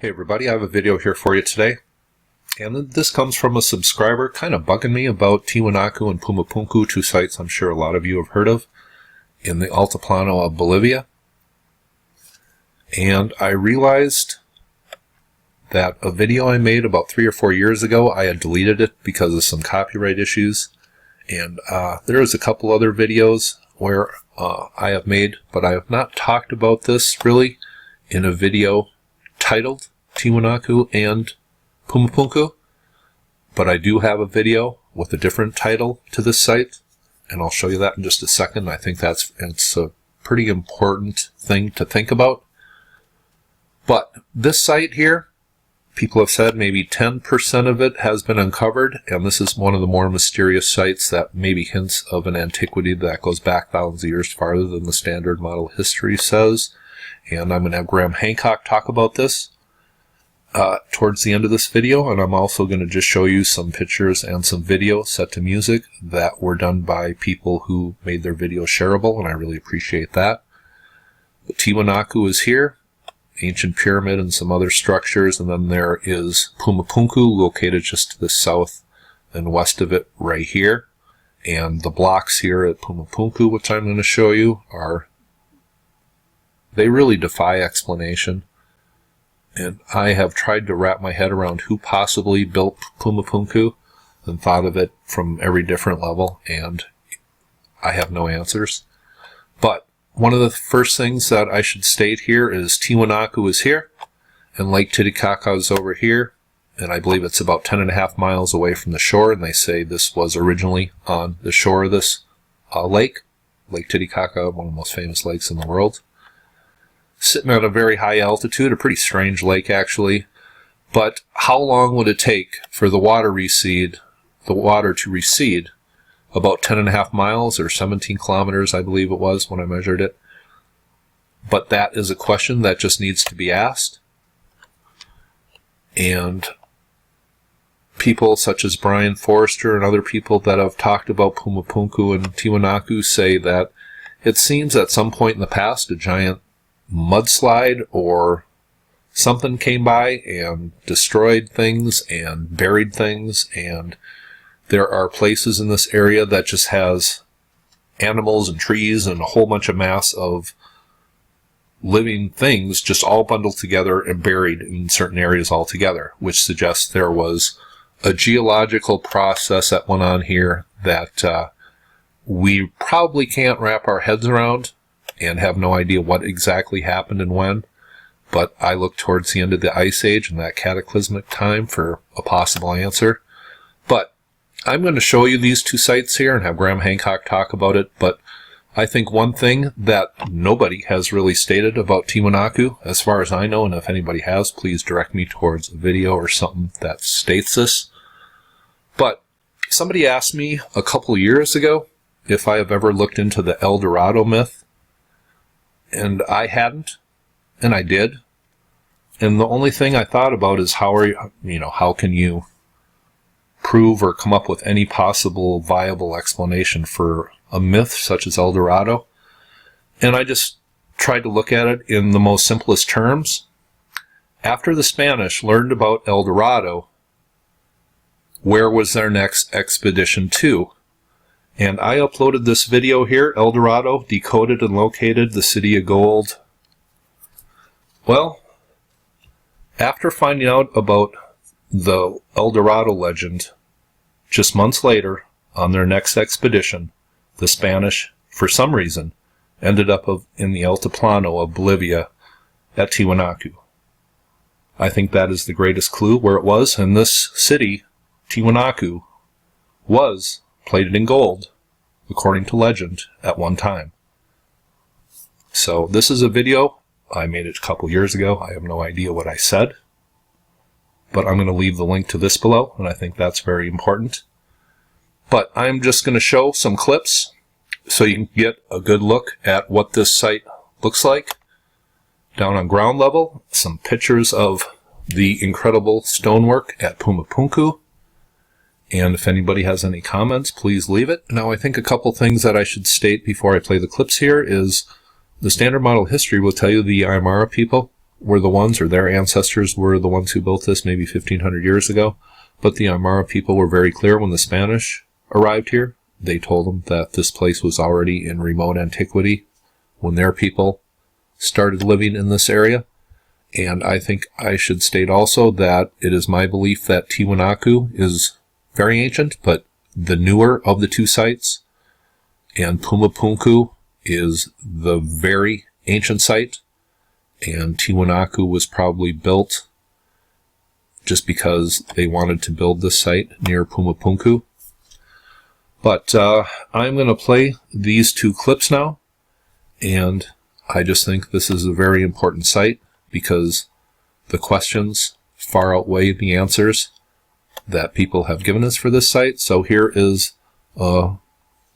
Hey everybody, I have a video here for you today, and this comes from a subscriber kind of bugging me about Tiwanaku and Puma Punku, two sites I'm sure a lot of you have heard of, in the Altiplano of Bolivia. And I realized that a video I made about 3 or 4 years ago, I had deleted it because of some copyright issues, and there is a couple other videos where I have made, but I have not talked about this really in a video titled Tiwanaku and Puma Punku, but I do have a video with a different title to this site, and I'll show you that in just a second. I think it's a pretty important thing to think about. But this site here, people have said maybe 10% of it has been uncovered, and this is one of the more mysterious sites that maybe hints of an antiquity that goes back thousands of years farther than the standard model history says. And I'm going to have Graham Hancock talk about this towards the end of this video, and I'm also going to just show you some pictures and some video set to music that were done by people who made their video shareable, and I really appreciate that. But Tiwanaku is here, ancient pyramid and some other structures, and then there is Puma Punku located just to the south and west of it right here. And the blocks here at Puma Punku, which I'm going to show you, they really defy explanation. And I have tried to wrap my head around who possibly built Puma Punku and thought of it from every different level, and I have no answers. But one of the first things that I should state here is Tiwanaku is here, and Lake Titicaca is over here, and I believe it's about 10.5 miles away from the shore, and they say this was originally on the shore of this lake. Lake Titicaca, one of the most famous lakes in the world. Sitting at a very high altitude, a pretty strange lake actually. But how long would it take for the water to recede about 10.5 miles or 17 kilometers, I believe it was when I measured it. But that is a question that just needs to be asked. And people such as Brian Forrester and other people that have talked about Puma Punku and Tiwanaku say that it seems at some point in the past a giant mudslide or something came by and destroyed things and buried things, and there are places in this area that just has animals and trees and a whole bunch of mass of living things just all bundled together and buried in certain areas altogether, which suggests there was a geological process that went on here that we probably can't wrap our heads around and have no idea what exactly happened and when. But I look towards the end of the Ice Age and that cataclysmic time for a possible answer. But I'm going to show you these two sites here and have Graham Hancock talk about it. But I think one thing that nobody has really stated about Tiwanaku, as far as I know, and if anybody has, please direct me towards a video or something that states this. But somebody asked me a couple years ago if I have ever looked into the Eldorado myth. And I hadn't, and I did. And the only thing I thought about is how can you prove or come up with any possible viable explanation for a myth such as Eldorado? And I just tried to look at it in the most simplest terms. After the Spanish learned about Eldorado, where was their next expedition to? And I uploaded this video here, Eldorado, Decoded and Located, the City of Gold. Well, after finding out about the Eldorado legend, just months later, on their next expedition, the Spanish, for some reason, ended up in the Altiplano of Bolivia at Tiwanaku. I think that is the greatest clue where it was, and this city, Tiwanaku, was plated in gold, according to legend, at one time. So this is a video. I made it a couple years ago. I have no idea what I said, but I'm going to leave the link to this below, and I think that's very important. But I'm just going to show some clips so you can get a good look at what this site looks like down on ground level, some pictures of the incredible stonework at Puma Punku. And if anybody has any comments, please leave it. Now, I think a couple things that I should state before I play the clips here is the standard model history will tell you the Aymara people were the ones, or their ancestors were the ones who built this maybe 1,500 years ago. But the Aymara people were very clear when the Spanish arrived here. They told them that this place was already in remote antiquity when their people started living in this area. And I think I should state also that it is my belief that Tiwanaku is very ancient, but the newer of the two sites, and Puma Punku is the very ancient site, and Tiwanaku was probably built just because they wanted to build this site near Puma Punku. But I'm going to play these two clips now, and I just think this is a very important site because the questions far outweigh the answers that people have given us for this site. So here is a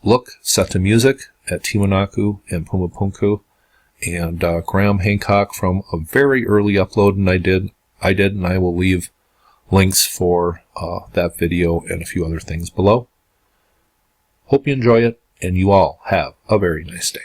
look set to music at Tiwanaku and Puma Punku, and Graham Hancock from a very early upload, and I did, and I will leave links for that video and a few other things below. Hope you enjoy it, and you all have a very nice day.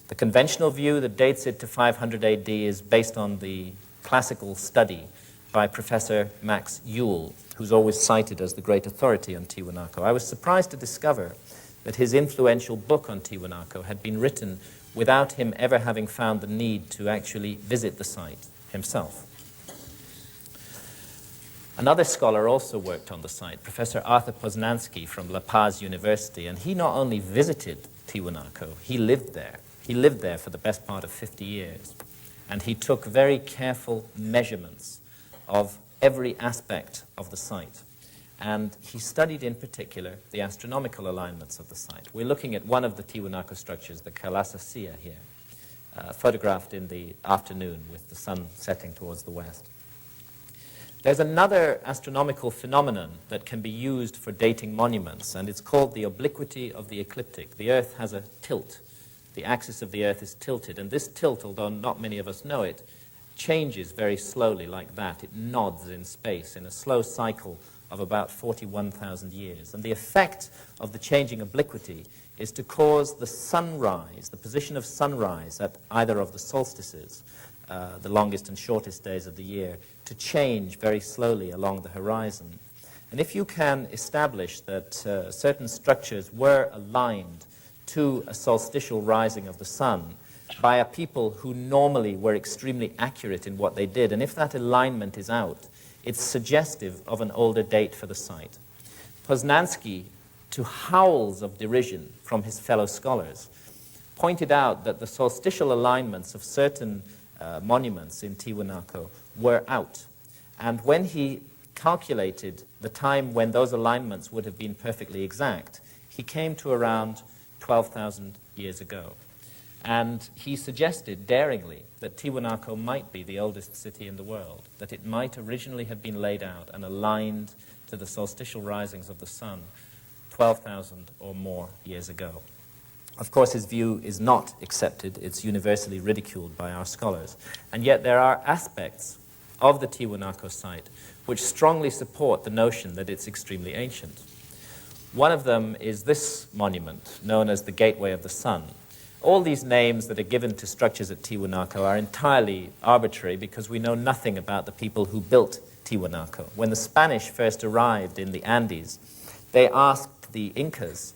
The conventional view that dates it to 500 AD is based on the classical study by Professor Max Ewell, who's always cited as the great authority on Tiwanaku. I was surprised to discover that his influential book on Tiwanaku had been written without him ever having found the need to actually visit the site himself. Another scholar also worked on the site, Professor Arthur Poznansky from La Paz University, and he not only visited Tiwanaku, he lived there. He lived there for the best part of 50 years, and he took very careful measurements of every aspect of the site. And he studied in particular the astronomical alignments of the site. We're looking at one of the Tiwanaku structures, the Kalasasea here, photographed in the afternoon with the sun setting towards the west. There's another astronomical phenomenon that can be used for dating monuments, and it's called the obliquity of the ecliptic. The Earth has a tilt. The axis of the Earth is tilted, and this tilt, although not many of us know it, changes very slowly like that. It nods in space in a slow cycle of about 41,000 years. And the effect of the changing obliquity is to cause the sunrise, the position of sunrise at either of the solstices, the longest and shortest days of the year, to change very slowly along the horizon. And if you can establish that certain structures were aligned to a solstitial rising of the sun by a people who normally were extremely accurate in what they did, and if that alignment is out, it's suggestive of an older date for the site. Poznański, to howls of derision from his fellow scholars, pointed out that the solstitial alignments of certain monuments in Tiwanaku were out. And when he calculated the time when those alignments would have been perfectly exact, he came to around 12,000 years ago. And he suggested daringly that Tiwanaku might be the oldest city in the world, that it might originally have been laid out and aligned to the solstitial risings of the sun 12,000 or more years ago. Of course, his view is not accepted. It's universally ridiculed by our scholars. And yet there are aspects of the Tiwanaku site which strongly support the notion that it's extremely ancient. One of them is this monument, known as the Gateway of the Sun. All these names that are given to structures at Tiwanaku are entirely arbitrary because we know nothing about the people who built Tiwanaku. When the Spanish first arrived in the Andes, they asked the Incas,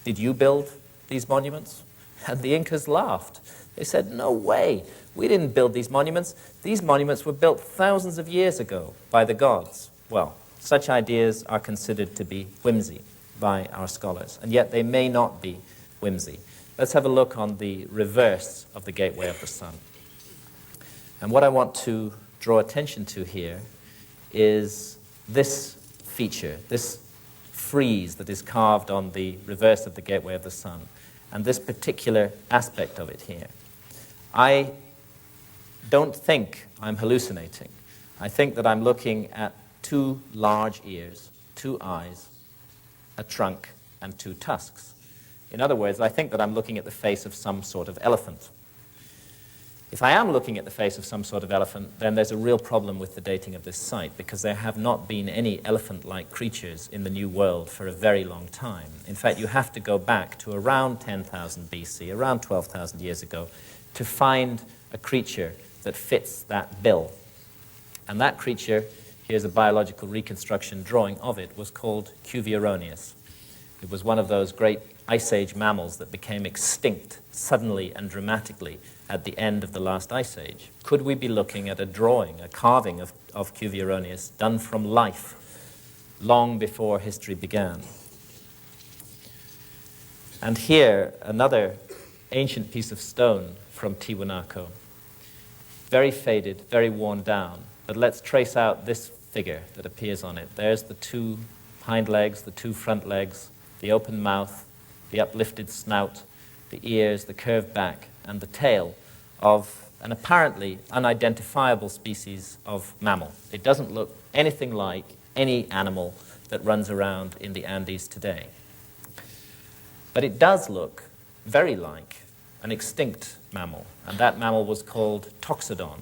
"Did you build these monuments?" And the Incas laughed. They said, "No way, we didn't build these monuments. These monuments were built thousands of years ago by the gods." Well, such ideas are considered to be whimsy by our scholars, and yet they may not be whimsy. Let's have a look on the reverse of the Gateway of the Sun. And what I want to draw attention to here is this feature, this frieze that is carved on the reverse of the Gateway of the Sun, and this particular aspect of it here. I don't think I'm hallucinating. I think that I'm looking at two large ears, two eyes, a trunk, and two tusks. In other words, I think that I'm looking at the face of some sort of elephant. If I am looking at the face of some sort of elephant, then there's a real problem with the dating of this site, because there have not been any elephant-like creatures in the New World for a very long time. In fact, you have to go back to around 10,000 BC, around 12,000 years ago, to find a creature that fits that bill. And that creature, here's a biological reconstruction drawing of it, was called Cuvironeus. It was one of those great Ice Age mammals that became extinct suddenly and dramatically at the end of the last Ice Age. Could we be looking at a drawing, a carving of Cuvironeus done from life long before history began? And here, another ancient piece of stone from Tiwanaku. Very faded, very worn down, but let's trace out this figure that appears on it. There's the two hind legs, the two front legs, the open mouth, the uplifted snout, the ears, the curved back, and the tail of an apparently unidentifiable species of mammal. It doesn't look anything like any animal that runs around in the Andes today. But it does look very like an extinct mammal, and that mammal was called Toxodon.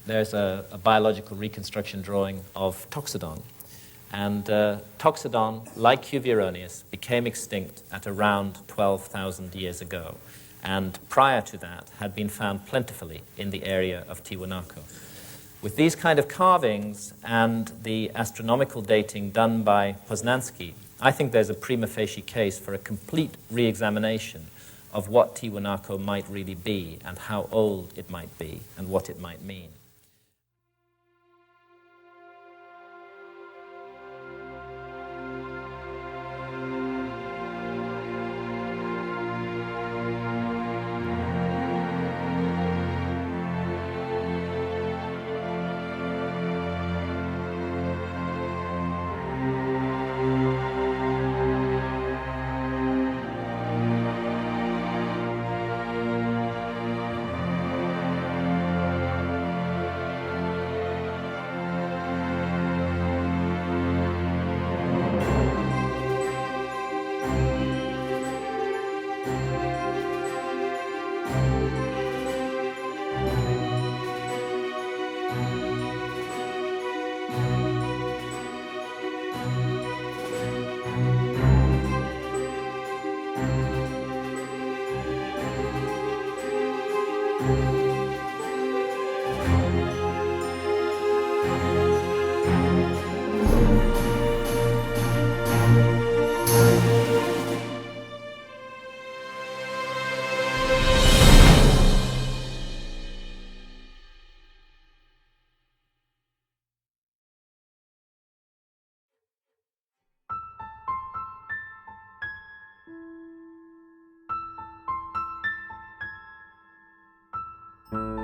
There's a biological reconstruction drawing of Toxodon. And Toxodon, like Cuvironeus, became extinct at around 12,000 years ago, and prior to that had been found plentifully in the area of Tiwanaku. With these kind of carvings and the astronomical dating done by Poznański, I think there's a prima facie case for a complete re-examination of what Tiwanaku might really be and how old it might be and what it might mean. you.